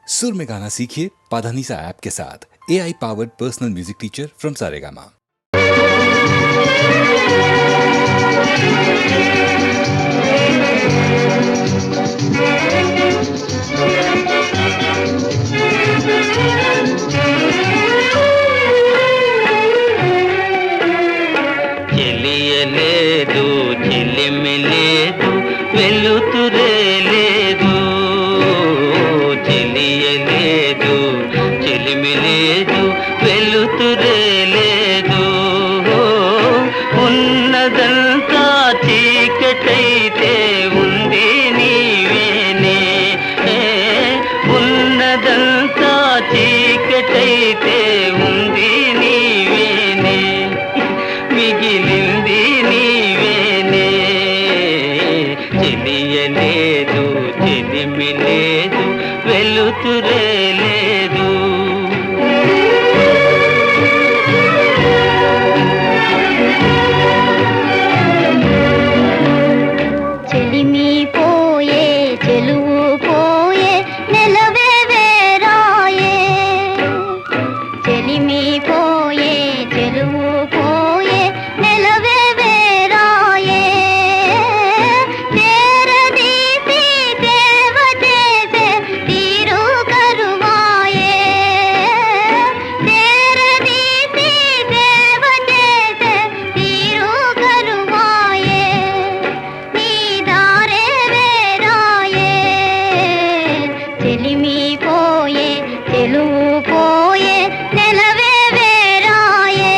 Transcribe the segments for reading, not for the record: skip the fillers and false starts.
सुर में गाना सीखिए पाधानीसा ऐप के साथ। AI powered personal music teacher from Saregama. చెలియలేదు చెలిమిలేదు వెలుతురే లేదు, చెలియలేదు చెలిమిలేదు వెలుతురే లేదు. ఉన్నదంతా చీకటైతే ఉంది నీవేనే, ఉన్నదంతా చీకటైతే ఉంది నీవేనే, మిగిలింది నీవేనే. చెలియలేదు చెలిమిలేదు వెలుతురే లేదు. చెలిమి పోయే చెలువు పోయే నెలవే వేరాయే, చెలిమి పోయే చెలువు పోయే నెలవే వేరాయే. తేరదీసి దేవ చేసే తీరు కరువాయే, తేరదీసి దేవ చేసే తీరు కరువాయే. నీ దారే వేరాయే, చెలిమి పోయే చెలువు పోయే నెలవే వేరాయే.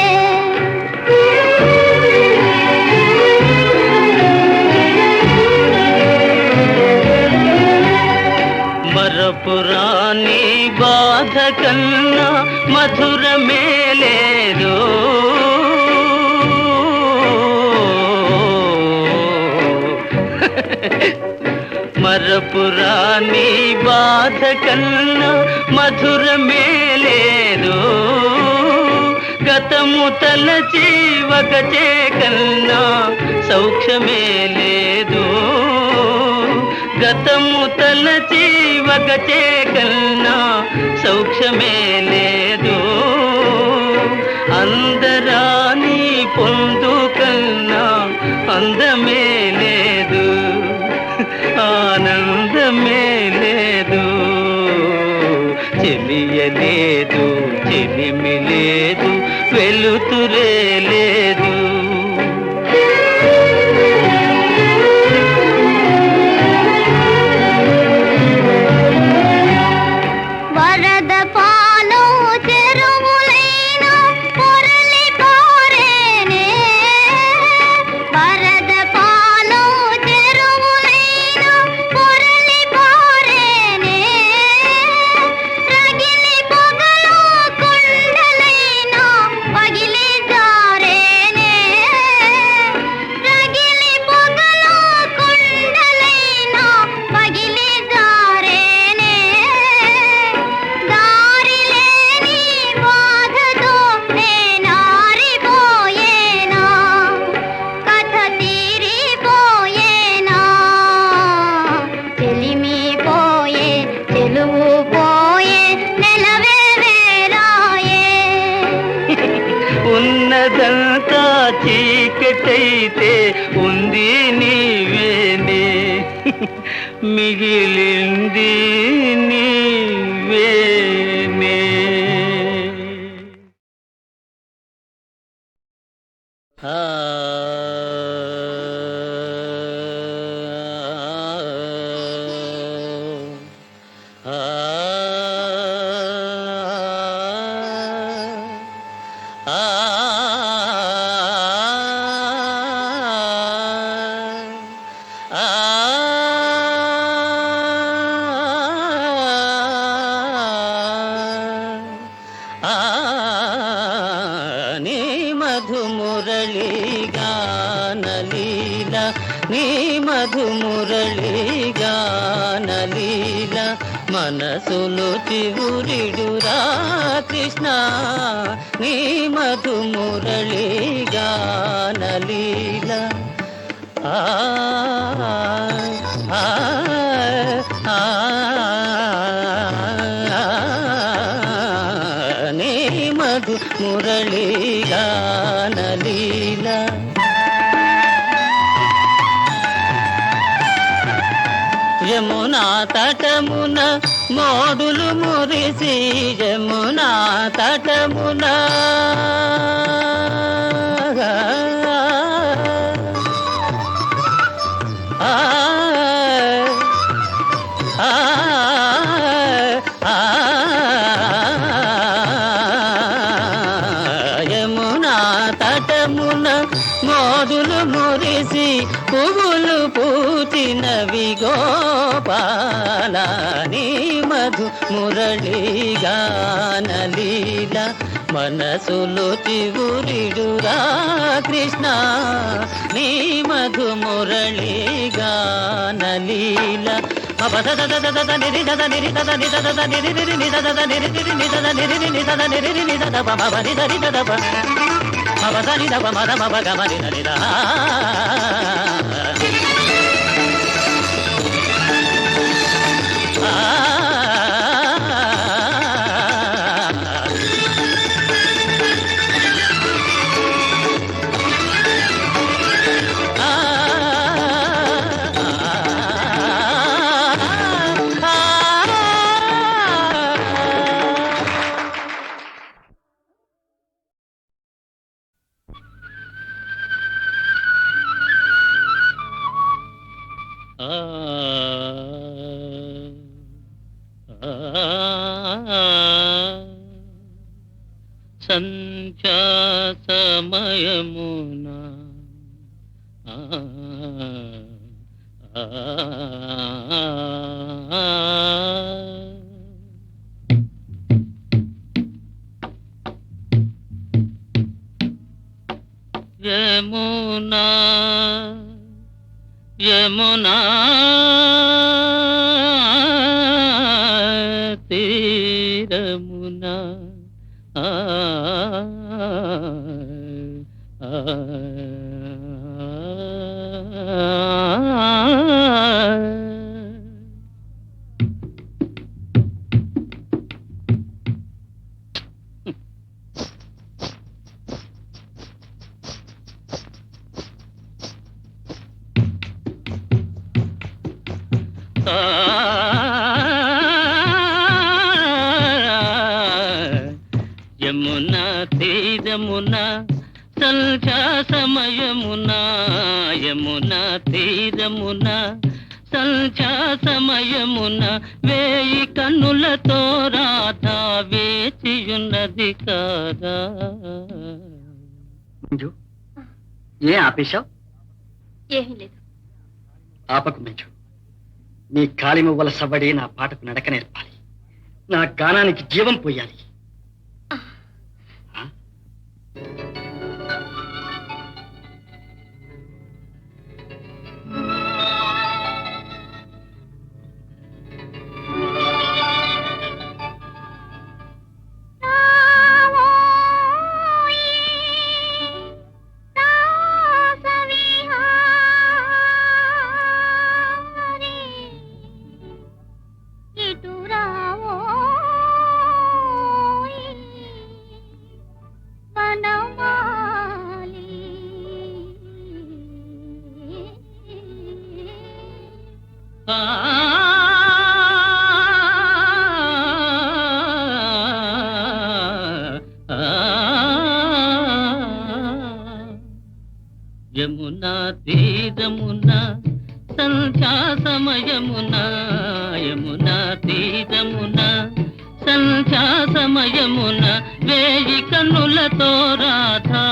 మరపురాని బాధ కన్నా మధురమే లేదు, మరపురాని బాధ కన్నా మధురమే లేదు. గతము తలచి వగచే కన్నా సౌఖ్యమే లేదు, గతము తలచి వగచే కన్నా సౌఖ్యమే లేదు. అందరాని పొందు కన్నా అందమే లేదు, ఆనందమే లేదు. చెలియలేదు చెలిమి లేదు వెలుతురే లేదు. వరద పాలు చెరువులైన పొరలి పారేనే, వరద పాలు చెరువులైన పొరలి పారేనే. రగిలి పొగలు కుండలైన పగిలి జారేనే, రగిలి పొగలు కుండలైన పగిలి జారేనే. దారి లేని బాధతో నేనారిపోయేనా, కథ తీరిపోయేనా. చెలిమి పోయే చెలువు పోయే నెలవే వేరాయే. ఉన్నదంతా చీకటైతే ఉంది నీవేనే, మిగిలింది నీవేనే. ఆ ఆ ఆ నీ మధుమురళి గానలీల, నీ మధుమురళి గానలీల. మనసును చివురిడురా కృష్ణ, నీ మధుమురళి గానలీల. ఆ ఆ ఆ మధు మురళీ గానలీల యమునా తటమున మోడులు మురిసి యమునా తటమున ఆ ఆ యమునా తటమున మోదులు మురిసి పువ్వులు పూచినవి గోపాల నీ మధు మురళీ గానలీల మనసులో చివురిడురా కృష్ణ నీ మధు మురళీ గానలీల సంధ్యా సమయమున యమునా యమునా తీరమున యమునా తీరమున సంధ్యా సమయమున యమునా తీరమున సంధ్యా సమయమున వేయి కన్నులతో రాధా వేచియున్నది కాదా. మంజు, ఏ ఆపేశావు? ఏమీ లేదు. ఆపకు మంజు, నీ కాలి మువ్వల సవ్వడి నా పాటకు నడక నేర్పాలి, నా గానానికి జీవం పోయాలి. యమునా తీరమున సంధ్యా సమయమున యమునా తీరమున సంధ్యా సమయమున వేయి కన్నులతో రాధా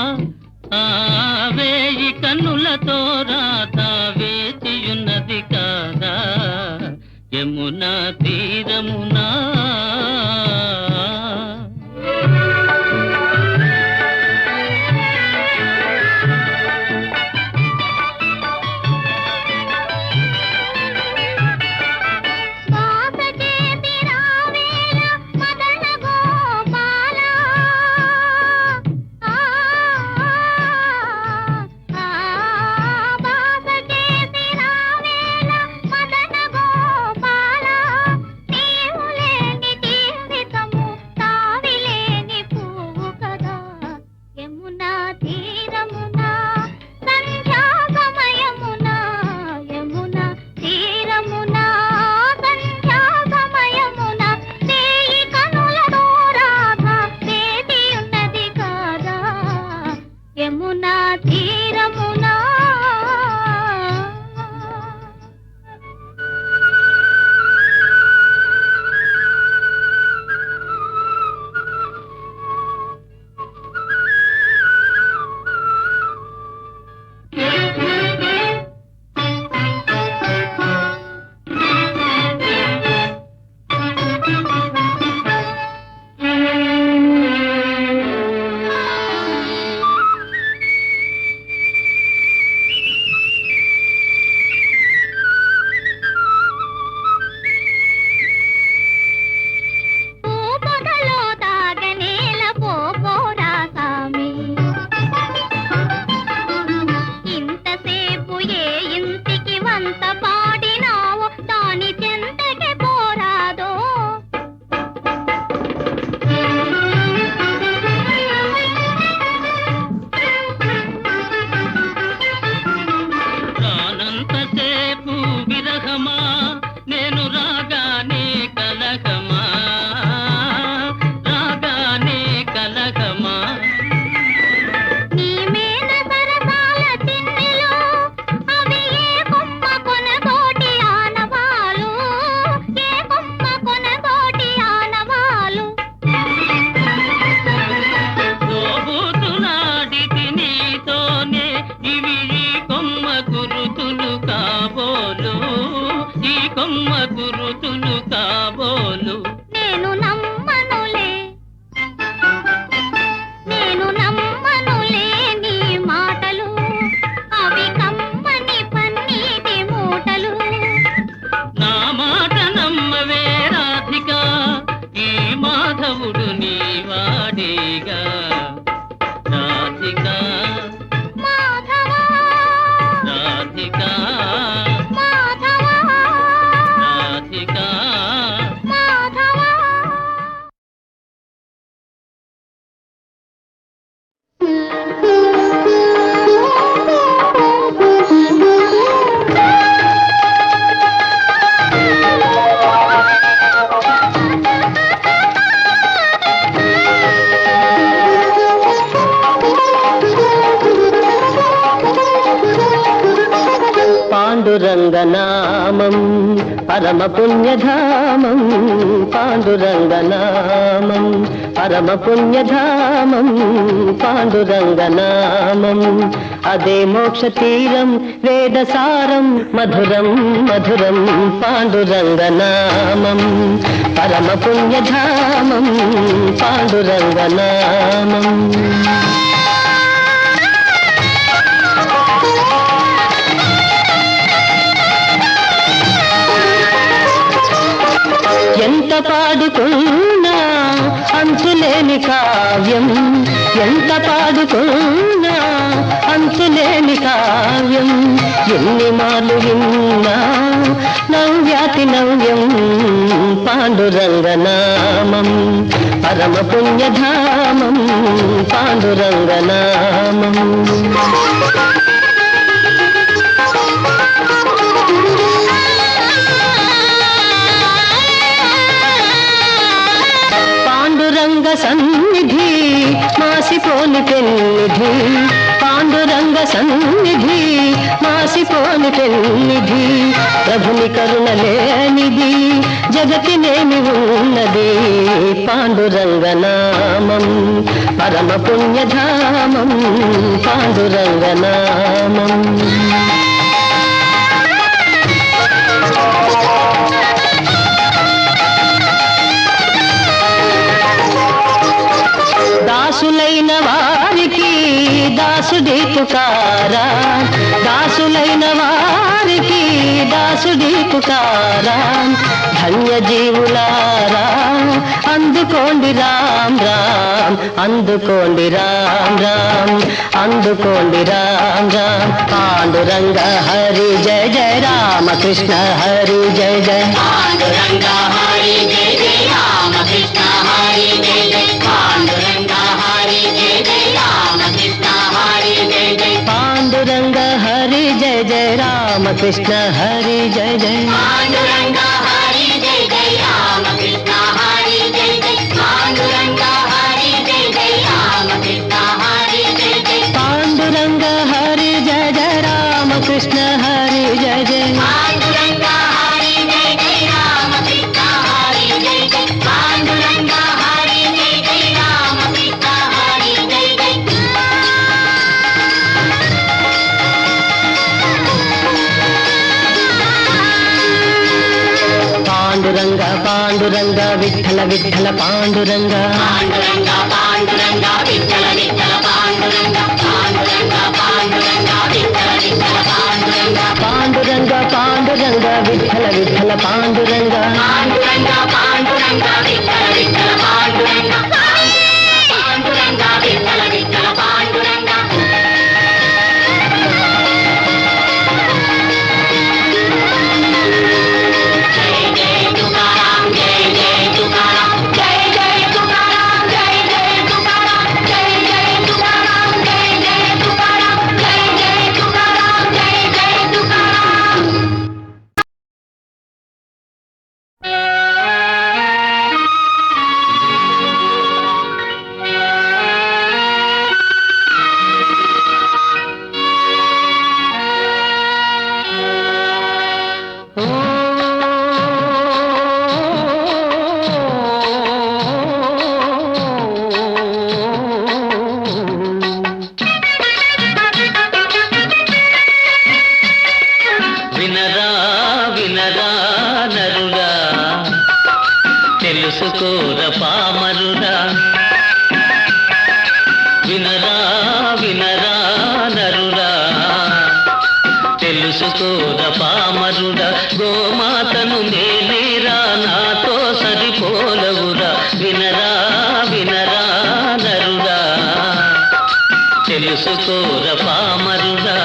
వేయి కన్నులతో రాధా వేచియున్నది కాదా యమునా తీరమునా. నీవు నమ్మ గురుతులు కాబోలు నేను నమ్మనులే నీ మాటలు అవి కమ్మని పన్నీటి మూటలు నా మాట నమ్మవే రాధిక ఈ మాధవుడు నీ వాడేగా రాధిక మాధవా రాధిక మాధవా రాధిక మాధవా పాండురంగనామం పరమ పుణ్యధామం పాండురంగనామం పరమ పుణ్యధామం పాండురంగనామం అదే మోక్ష తీరం వేదసారం మధురం మధురం పాండురంగనామం పరమ పుణ్యధామం పాండురంగనామం ఎంత పాడుకున్నా అంతులేని కావ్యం ఎంత పాడుకున్నా అంతులేని కావ్యం ఎన్ని మార్లు విన్నా నవ్యాతి నవ్యం పాండురంగనామం పరమ పుణ్యధామం పాండురంగనామం పాండురంగ సన్నిధి మాసిపోని పెన్నిధి పాండురంగ సన్నిధి మాసిపోని పెన్నిధి ప్రభుని కరుణ లేనిది జగతినేమి ఉన్నది పాండురంగనామం పరమ పుణ్యధామం పాండురంగనామం దాసులైన వారికి దాసుడి పుకారా దాసులైన వారికి దాసుడి పుకారా ధన్య జీవులారా అందుకోండి రామ్ రామ్ అందుకోండి రామ్ రామ్ అందుకోండి రామ్ రామ్ పాండురంగ హరి జయ జయ రామకృష్ణ హరి జయ జయ పాండురంగ హరి జయ జయ రామకృష్ణ హరి జయ జయ పాండురంగ హరి జయ జయ రామకృష్ణ హరి జయ జయ పాండురంగ హరి జయ జయ రామకృష్ణ హరి జయ జయ పాండురంగ హరి జయ జయ రామకృష్ణ హరి జయ జయ పాండురంగ హరి జయ జయ రామకృష్ణ హరి జయ జయ పాండురంగ హరి జయ జయ రామకృష్ణ హరి జయ జయ పాండురంగ హరి జయ జయ రామకృష్ణ హరి జయ జయ పాండురంగ హరి జయ జయ రామకృష్ణ హరి జయ జయ పాండురంగ పాండురంగ విఠల విఠల పాండురంగ పాండురంగ పాండురంగ విఠల విఠల పాండురంగ పాండురంగ పాండురంగ విఠల విఠల పాండురంగ పాండురంగ పాండురంగ విఠల విఠల పాండురంగ పాండురంగ పాండురంగ విఠల విఠల పాండురంగ పాండురంగ విఠల విఠల పాండురంగ జయ జయ తుకారాం జయ జయ తుకారాం జయ జయ తుకారాం జయ జయ తుకారాం జయ జయ తుకారాం జయ జయ తుకారాం జయ జయ తుకారాం జయ జయ తుకారాం తెలుసుకోర పామరుడా వినరా వినరా నరుడా తెలుసుకోర పామరుడా గోమాతను నేనేరా నాతో సరిపోలవురా వినరా వినరా నరుడా తెలుసుకోర పామరుడా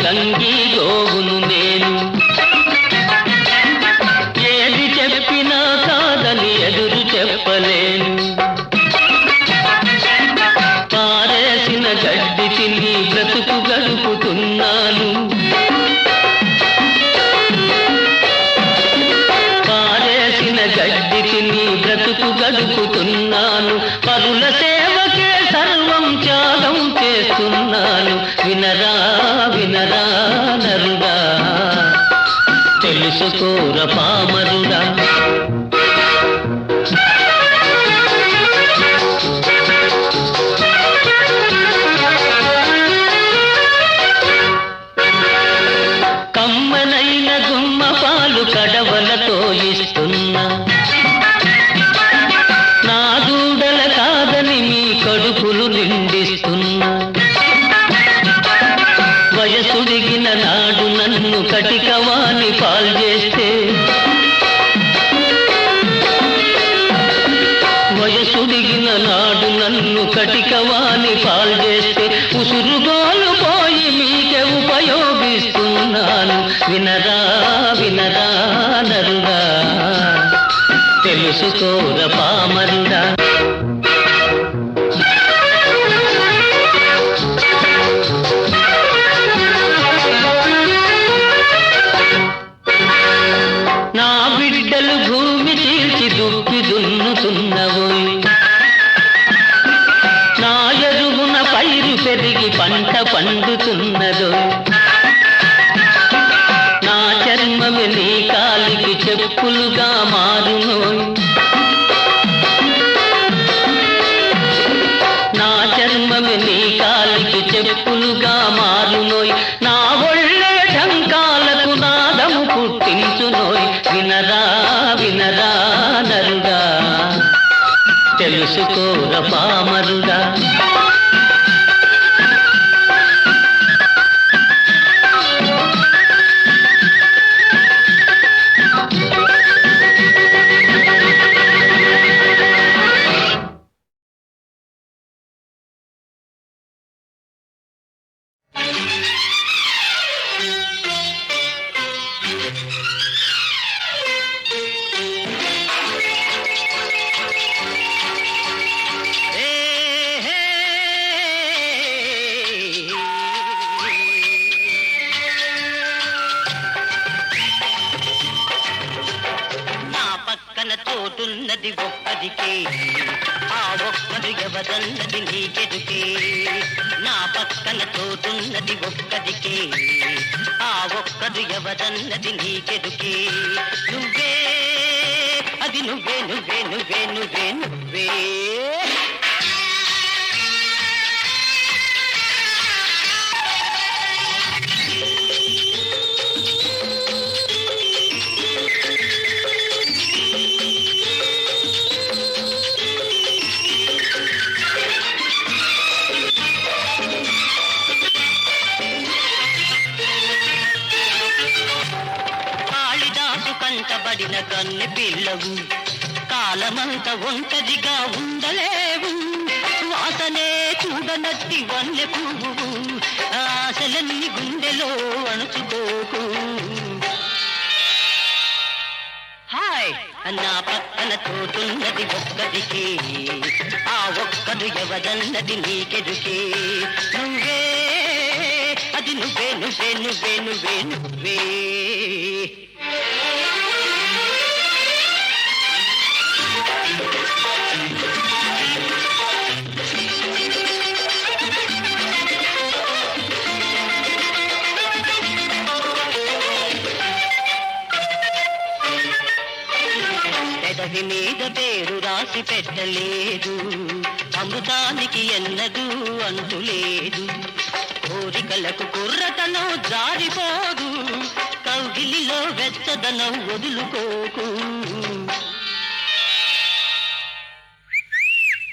గంగి గోవును నేను ఏది చెప్పినా కాదని ఎదురు చెప్పలేను పారేసిన గడ్డి తిని బ్రతుకు గడుపుతున్నాను పారేసిన గడ్డి తిని బ్రతుకు గడుపుతున్నాను పరుల సేవకే సర్వం త్యాగం చేస్తున్నాను వినరా వినరా నరుడా తెలుసుకోర పామరుడా కమ్మనైన గుమ్మ పాలు కడవలతో ఇస్తున్నా నా దూడల కాదని మీ కడుపులు నిండిస్తున్నా వయసుడిగిన నాడు నన్ను కటికవాణి పాల్చేస్తే వయసుడిగిన నాడు నన్ను కటికవాణి పాల్చేస్తే ఉసురుగోలు పోయి మీకే ఉపయోగిస్తున్నాను వినరా వినరా నరుడా తెలుసుకోర పామరుడా నా బిడ్డలు భూమి తీర్చి దుక్కి దున్నుతున్నవోయ్ నా ఎరువున పైరు పెరిగి పంట పండుతున్నదో నా చర్మమే నీ కాలికి చెప్పులుగా మారునోయ్ నా చర్మమే నీ కాలికి చెప్పులుగా మారునోయ్ నా ఒళ్ళే ఢంకాలకు నాదము పుట్టించునోయ్ వినరా వినరా నరుడా తెలుసుకోర పామరుడా చోటున్నది ఒక్కదికే ఆ ఒక్కడు ఎవరన్నది నీకెదుకే నా పక్కన చోటున్నది ఒక్కదికే ఆ ఒక్కడు ఎవరన్నది నీకెదుకే నువ్వే అది నువ్వే నువ్వే నువ్వే నువ్వే నువ్వే కంటబడిన కన్నె పిల్లవు కాలమంత ఒంటరిగా ఉండలేవు వాసనే చూడనట్టి వన్నె పువ్వు ఆశలన్నీ గుండెలో అణుచుకోకు హాయ్ నా పక్కన చోటున్నది ఒక్కదికే ఆ ఒక్కడు ఎవరన్నది నీకెదుకే నువ్వే అది నువ్వే నువ్వే నువ్వే నువ్వే నువ్వే పెదవి మీద పేరు రాసి పెట్టలేదు, అమృతానికి ఎన్నదూ అంతులేదు. కోరికలకు కుర్రతనం జారిపోదు, కౌగిలిలో వెచ్చదనం వదులుకోకు.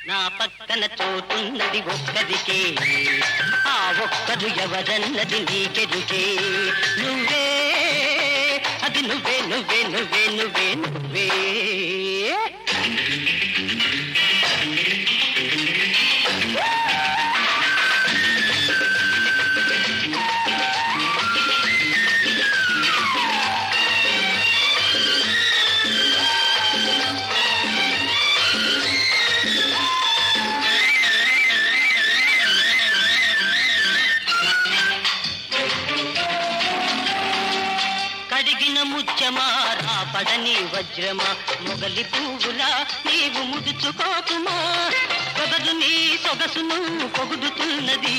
నా పక్కన చోటున్నది ఒక్కదికే, ఆ ఒక్కడు ఎవరన్నది నీకెదుకే. నువ్వే అది నువ్వే నువ్వే నువ్వే నువ్వే నువ్వే. కడిగిన ముత్యమా రాపడని వజ్రమా, మొగలి పువ్వులా నీవు ముడుచుకోకుమా. పొగదు నీ సొగసును పొగుడుతున్నది,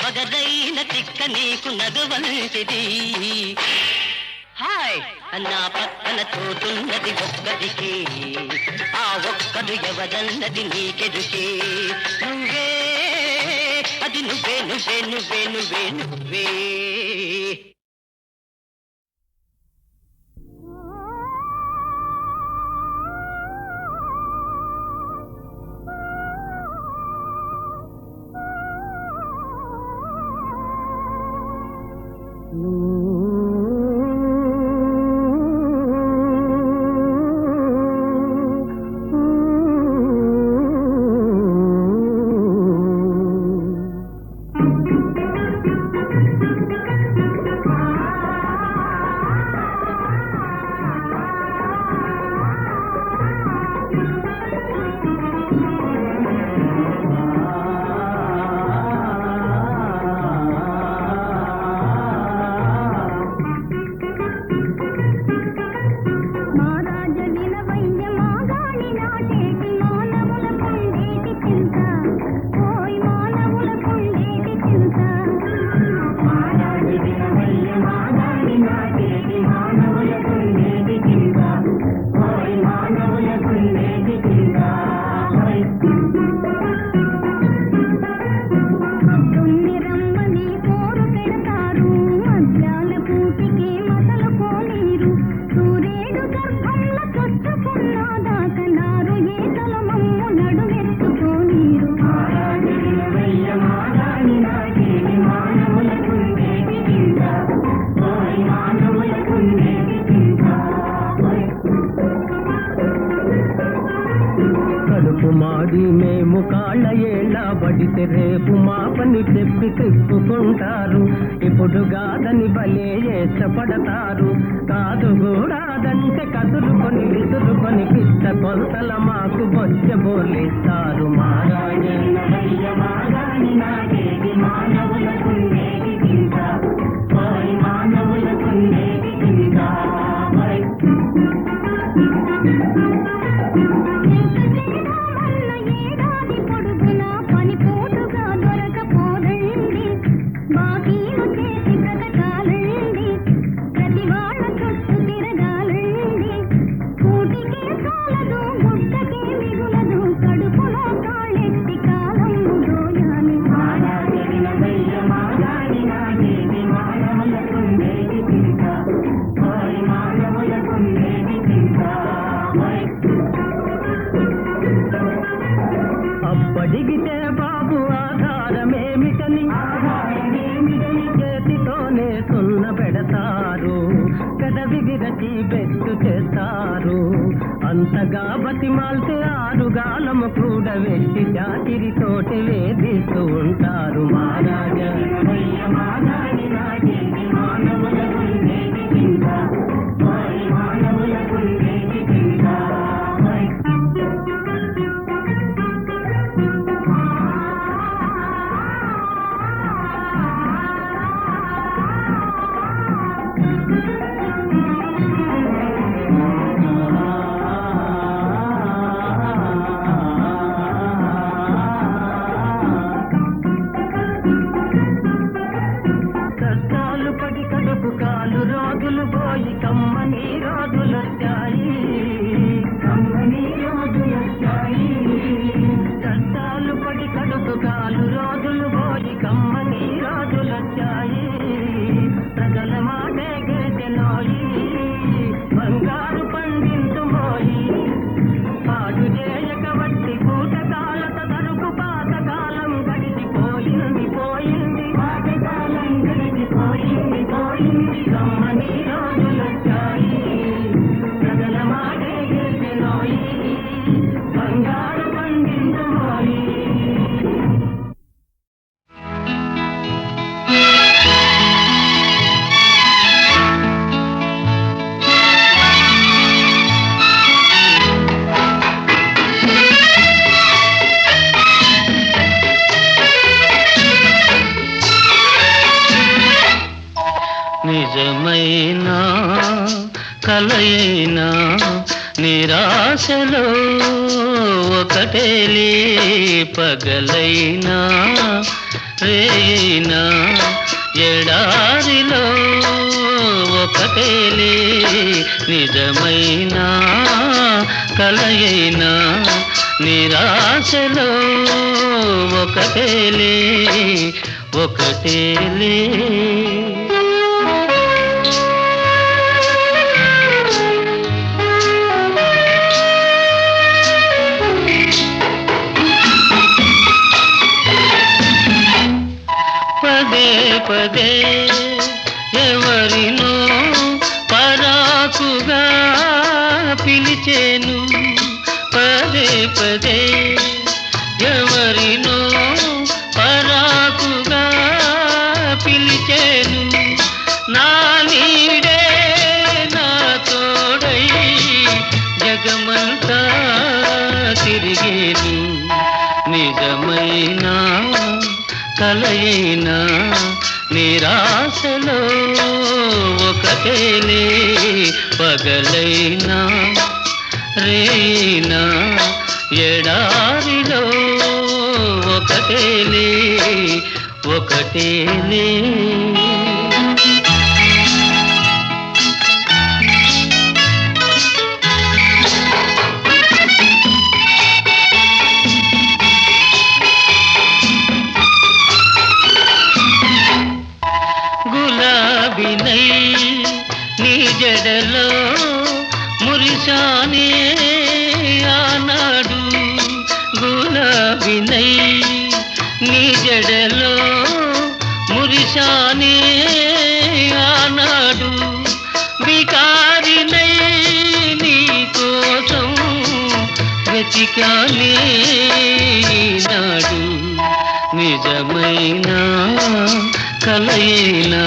వగదైన తిక్క నీకు నగవంటిది. హాయ్ నా పక్కన చోటున్నది ఒక్కదికి, ఆ ఒక్కడు ఎవరన్నది నీకెదుకే. నువ్వే అది నువ్వే నువ్వే నువ్వే నువ్వే నువ్వే. మేము కాళ్ళ ఏళ్ళ పడితే రేపు మా పని చెప్పి తిప్పుకుంటారు. ఇప్పుడు కాదని భలే ఇష్టపడతారు, కాదు కూడాదంటే కదులుకొని విసురుకొని పిచ్చ కొలతల మాకు బొచ్చ బోలిస్తారు. అప్పడిగితే బాబు ఆధారమేమిటని చేతితోనే సున్న పెడతారు, పెదవి విరచి బెట్టు చేస్తారు. అంతగా బతిమాల్తే ఆరుగాలము కూడా వెట్టి చాకిరితోటి వేధిస్తూ ఉంటారు. మహారాజా కష్టాలు పడి కడుపు కాలు రోజులు పోయి కమ్మని రోజులొచ్చాయి. పోయి పాటు చేయక వట్టి పూటకాలత తరుపు పాతకాలం గడిచిపోయింది పోయింది పాతకాలం గడిచిపోయింది పోయింది కమ్మని రోజులొచ్చాయి ప్రజల మాటే గెలిచినోయి బంగారు పండించుమోయి నిజమైనా కలయినా నిరాశలో ఒకటేలే పగలైనా రేయినా ఎడారిలో ఒకటేలే నిజమైనా కలయినా నిరాశలో ఒకటేలే ఒకటేలే పదే పదే ఎవరినో పరాకుగా పిలిచేను పదే పదే ఎవరినో పరాకుగా పిలిచేను నా నీడే నా తోడై జగమంతా తిరిగేను నిజమైనా కలయినా నిరాశలో ఒకటేలే పగలైనా రేయినా ఎడారిలో ఒకటేలే ఒకటేలే గులాబినై నీ జడలో మురిశానే ఆనాడు గులాబినై నీ జడలో మురిశానే ఆనాడు బికారినై నీ కోసం వెతికానే నాడు నిజమైనా కలయినా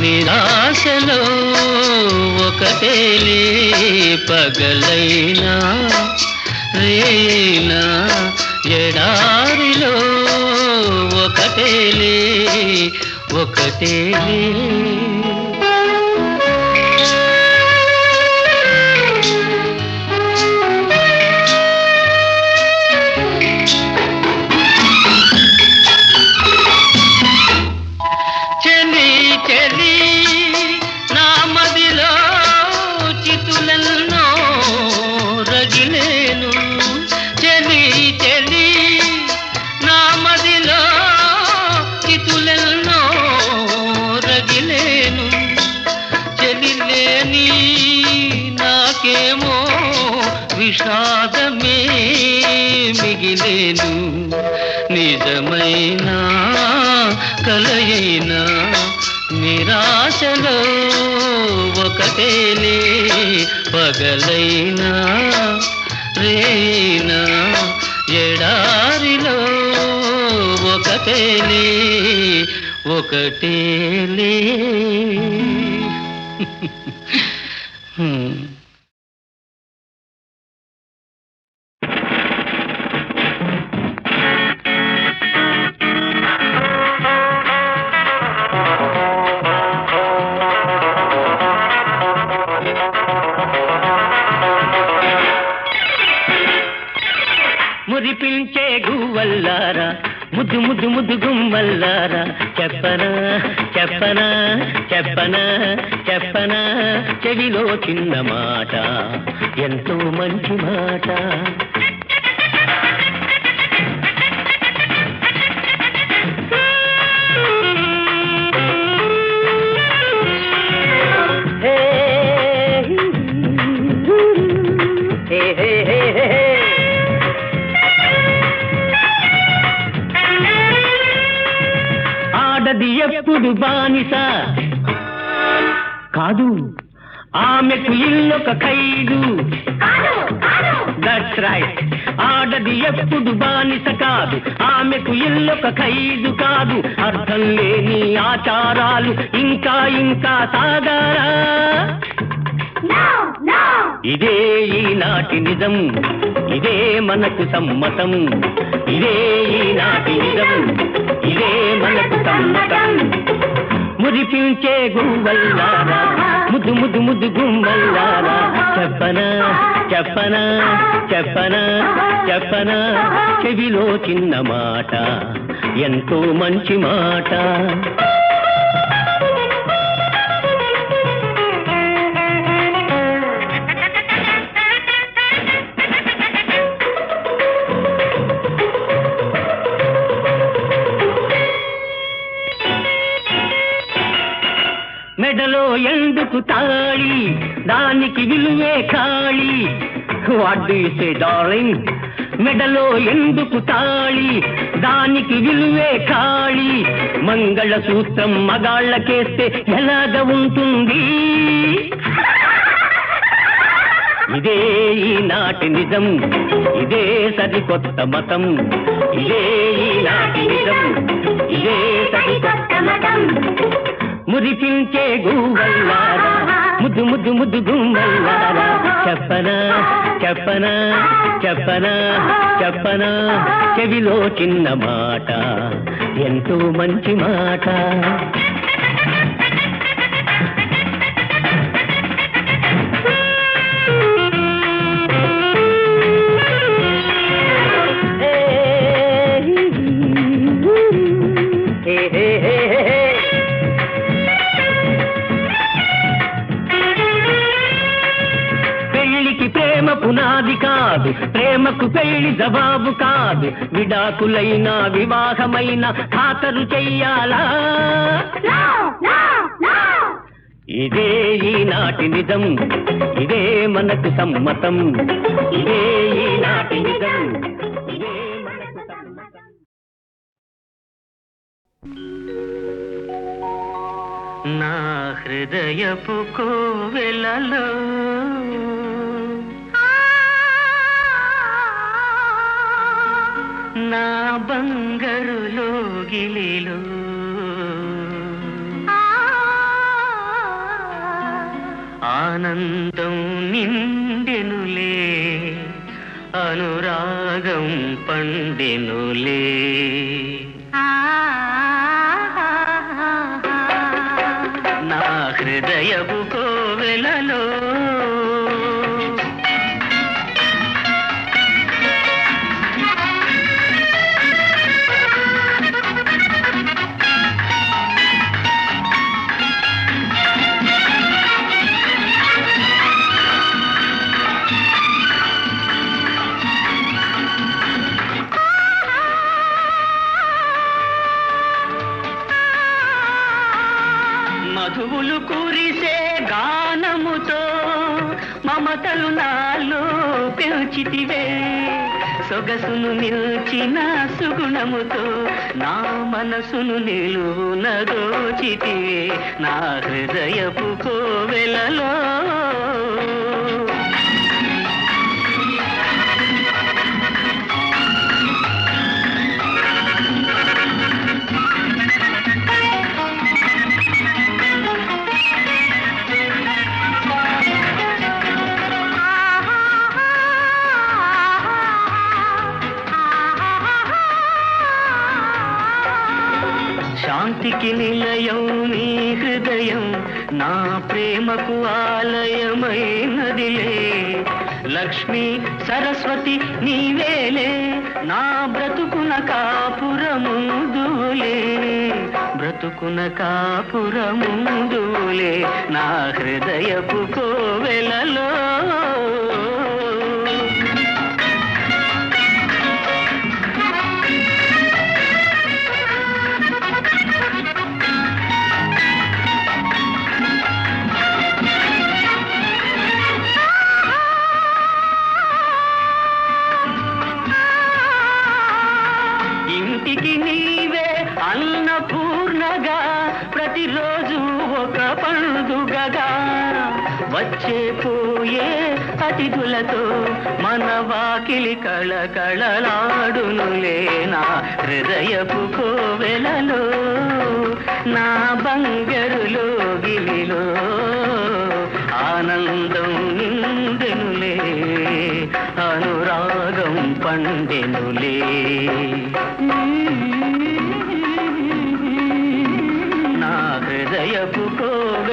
నిరాశలో ఒకటేలే పగలైనా రేయినా ఎడారిలో ఒకటేలే ఒకటేలే చెలి చెలి నా మదిలో చితులెన్నో రగిలేను చెలి చెలి నా మదిలో చితులెన్నో రగిలేను చెలి లేని నాకేమో విషాదమే మిగిలేను నిజమైనా కలయినా నిరాశలో ఒకటేలే పగలైనా రేయినా ఎడారిలో ఒకటేలే ఒకటేలే మురిపించే గువ్వల్లారా ముద్దు ముద్దు ముద్దు గుమ్మల్లారా చెప్పనా చెప్పనా చెప్పనా చెప్పనా చెవిలో చిన్న మాట ఎంతో మంచి మాట హే హే హే హే హే. ఆడది ఎప్పుడు బానిస కాదు, ఆమెకు ఇల్లొక ఖైదు. That's right. ఆడది ఎప్పుడు బానిస కాదు, ఆమెకు ఇల్లొక ఖైదు కాదు. అర్థం లేని ఆచారాలు ఇంకా ఇంకా సాగారా? ఇదే ఈనాటి నిజం, ఇదే మనకు సమ్మతం. ఇదే ఈనాటి నిజం, ఇదే మనకు సమ్మతం. మురిపించే గువ్వల్లారా, ముద్దు ముద్దు ముద్దు గుమ్మల్లారా, చెప్పనా చెప్పనా చెప్పనా చెప్పనా, చెవిలో చిన్న మాట, ఎంతో మంచి మాట. మెడలో ఎందుకు తాళి, దానికి విలువే ఖాళీ. What do you say darling? మెడలో ఎందుకు తాళి, దానికి విలువే ఖాళీ. మంగళసూత్రం మగాళ్ళకేస్తే ఎలాగ ఉంటుంది? ఇదే ఈనాటి నిజం, ఇదే సరికొత్త మతం. ఇదే ఈనాటి నిజం, ఇదే సరికొత్త మతం. మురిపించే గువ్వల్లారా, ముద్దు ముద్దు ముద్దు గుమ్మల్లారా, చెప్పనా చెప్పనా చెప్పనా చెప్పనా, చెవిలో చిన్న మాట, ఎంతో మంచి మాట. ప్రేమ పునాది కాదు, ప్రేమకు పెళ్లి జవాబు కాదు. విడాకులైనా వివాహమైన ఖాతరు చెయ్యాలా? ఇదే ఈనాటి నిజం, ఇదే మనకు సమ్మతం. ఇదే ఈనాటి నిజం, ఇదే మనకు సమ్మతం. నా హృదయపు కోవెలలో నా బంగారు లోగిలిలో ఆనందం నిండెనులే, అనురాగం పండెనులే. నా హృదయపు కోవెలలో మధువులు కురిసే గానముతో మమతలు నాలో పెంచితివే. సొగసును నిల్చిన సుగుణముతో నా మనసును నిలువున దోచితివే. నా హృదయపు కోవెలలో శాంతికి నిలయం నీ హృదయం, నా ప్రేమకు ఆలయమైనదిలే. లక్ష్మి సరస్వతి నీవేలే, నా బ్రతుకున కాపురముందులే, బ్రతుకున కాపురముందులే. నా హృదయపు కోవెలలో వచ్చే పోయే అతిథులతో మన వాకిలి కళకళలాడునులే నా హృదయపు కోవెలలో నా బంగరులో గిలిలో ఆనందం నిందెనులే అనురాగం పండెనులే నా హృదయపు కోవెలలో